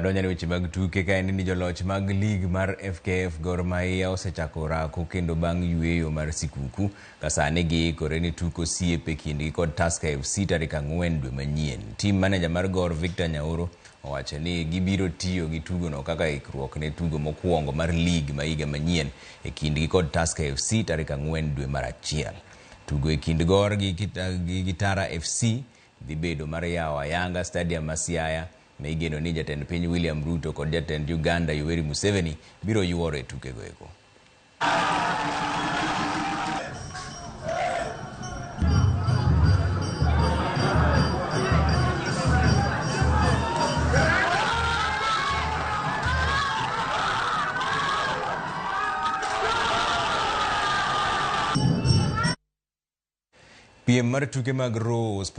Kawadonja ni weche mag tuke ka en ni joloch mag lig mar FKF Gor Mahia osechako orako kendo bang' yueyo mar sikuku ka sani giikore ni tuko osiepe kindgi kod Tusker FC tarik 4 dwe manyien. Team manager mar Gor Victor Nyaoro owacho ni gibiro tiyo gi tugono kaka ikruok ne tugo mokwongo mar lig ma higa manyien e kindgi kod Tusker FC tarik 4 dwe mar achiel. Tugo e kind Gor gi Tara FC dhi bedo mar yawo Ayanga Stadium ma Siaya. Meigeno ni jatend piny William Ruto kod jatend Uganda Yoweri Museveni biro yuoro e tuke go eko. Piem mar tuke mag Rose